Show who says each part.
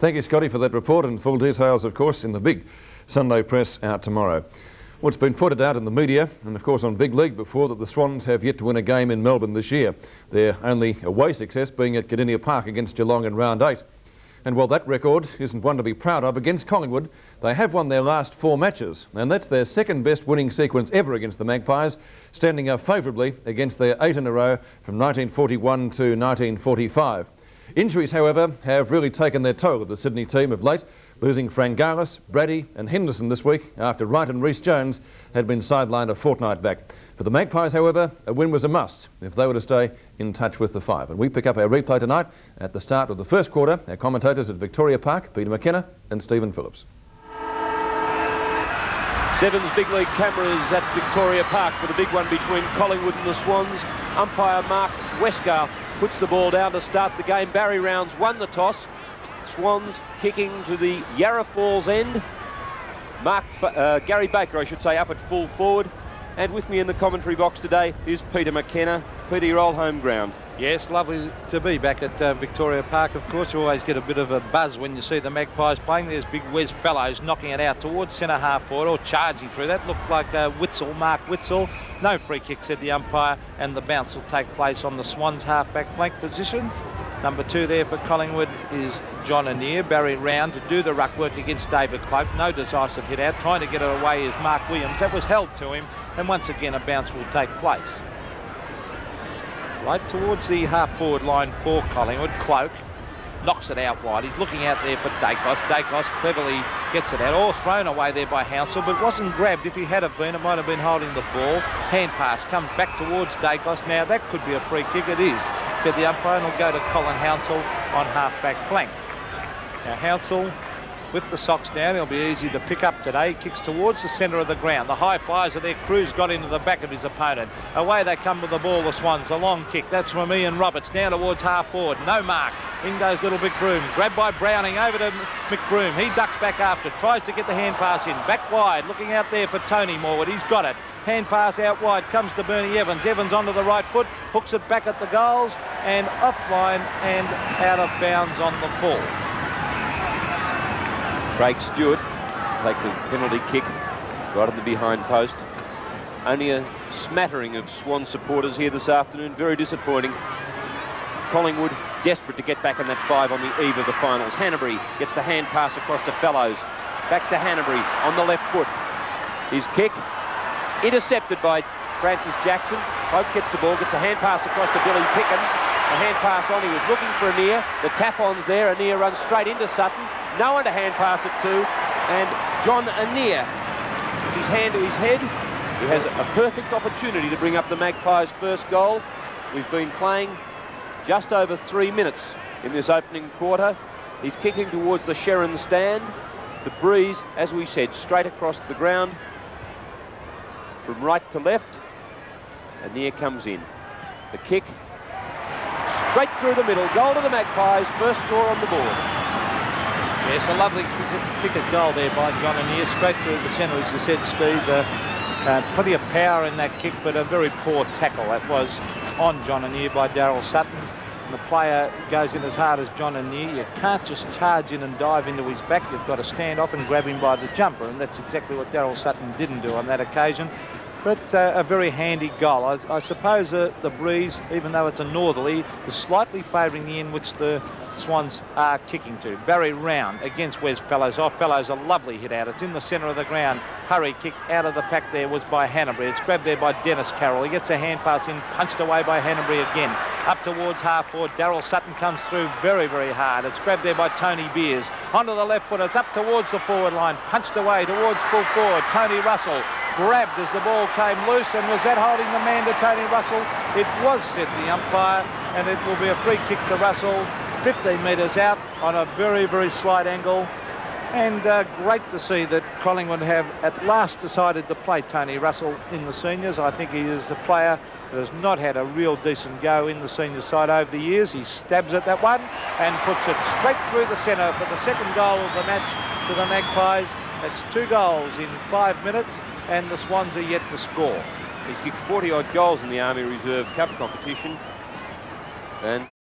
Speaker 1: Thank you, Scotty, for that report, and full details, of course, in the big Sunday press out tomorrow. Well, it's been pointed out in the media and, of course, on Big League before that the Swans have yet to win a game in Melbourne this year. Their only away success being at Cardinia Park against Geelong in round 8. And while that record isn't one to be proud of, against Collingwood, they have won their last 4 matches, and that's their second best winning sequence ever against the Magpies, standing up favourably against their 8 in a row from 1941 to 1945. Injuries, however, have really taken their toll of the Sydney team of late, losing Frangalis, Brady and Henderson this week after Wright and Rhys-Jones had been sidelined a fortnight back. For the Magpies, however, a win was a must if they were to stay in touch with the 5. And we pick up our replay tonight at the start of the first quarter. Our commentators at Victoria Park, Peter McKenna and Stephen Phillips.
Speaker 2: Seven's big league cameras at Victoria Park for the big one between Collingwood and the Swans. Umpire Mark Westgar puts the ball down to start the game. Barry Rounds won the toss. Swans kicking to the Yarra Falls end. Gary Baker, I should say, up at full forward. And with me in the commentary box today is Peter McKenna. Peter, your old home ground.
Speaker 3: Yes, lovely to be back at Victoria Park. Of course, you always get a bit of a buzz when you see the Magpies playing. There's big Wes Fellows knocking it out towards centre half forward or charging through. That looked like Mark Witzel. No free kick, said the umpire, and the bounce will take place on the Swans half-back flank position. Number 2 there for Collingwood is John Annear. Barry Round to do the ruck work against David Cloak. No decisive hit out. Trying to get it away is Mark Williams. That was held to him, and once again a bounce will take place. Right towards the half-forward line for Collingwood. Cloak knocks it out wide. He's looking out there for Dacos. Dacos cleverly gets it out. All thrown away there by Hounsell, but wasn't grabbed. If he had have been, it might have been holding the ball. Hand pass comes back towards Dacos. Now that could be a free kick. It is, said the umpire, and will go to Colin Hounsell on half-back flank. Now Hounsell with the socks down, he'll be easy to pick up today. Kicks towards the centre of the ground. The high flyers of their crews got into the back of his opponent. Away they come with the ball, the Swans. A long kick. That's from Ian Roberts down towards half forward. No mark. In goes little McBroom. Grabbed by Browning over to McBroom. He ducks back after. Tries to get the hand pass in. Back wide. Looking out there for Tony Morwood. He's got it. Hand pass out wide. Comes to Bernie Evans. Evans onto the right foot. Hooks it back at the goals. And offline and out of bounds on the full.
Speaker 2: Craig Stewart take the penalty kick right on the behind post. Only a smattering of Swan supporters here this afternoon. Very disappointing. Collingwood desperate to get back in that 5 on the eve of the finals. Hanbury gets the hand pass across to Fellows. Back to Hanbury on the left foot. His kick intercepted by Francis Jackson. Pope gets the ball, gets a hand pass across to Billy Picken. The hand pass on, he was looking for Annear. The tap-on's there. Annear runs straight into Sutton. No one to hand pass it to. And John Annear puts his hand to his head. He has a perfect opportunity to bring up the Magpies' first goal. We've been playing just over 3 minutes in this opening quarter. He's kicking towards the Sherrin stand. The breeze, as we said, straight across the ground from right to left. Annear comes in. The kick straight through the middle. Goal to the Magpies. First score on the board.
Speaker 3: Yes, a lovely kick at goal there by John Annear. Straight through the centre, as you said, Steve. Plenty of power in that kick, but a very poor tackle. That was on John Annear by Daryl Sutton. And the player goes in as hard as John Annear. You can't just charge in and dive into his back. You've got to stand off and grab him by the jumper. And that's exactly what Daryl Sutton didn't do on that occasion. But a very handy goal. I suppose the breeze, even though it's a northerly, is slightly favouring the end which the Swans are kicking to. Barry Round against Wes Fellows. Oh, Fellows, a lovely hit out. It's in the centre of the ground. Hurry kick out of the pack there was by Hanbury. It's grabbed there by Dennis Carroll. He gets a hand pass in, punched away by Hanbury again. Up towards half forward. Daryl Sutton comes through very, very hard. It's grabbed there by Tony Beers. Onto the left foot. It's up towards the forward line. Punched away towards full forward. Tony Russell grabbed as the ball came loose, and was that holding the man to Tony Russell? It was, said the umpire, and it will be a free kick to Russell, 15 metres out on a very, very slight angle. And great to see that Collingwood have at last decided to play Tony Russell in the seniors. I think he is a player that has not had a real decent go in the senior side over the years. He stabs at that one and puts it straight through the centre for the second goal of the match to the Magpies. That's 2 goals in 5 minutes, and the Swans are yet to score.
Speaker 2: He's kicked 40-odd goals in the Army Reserve Cup competition, and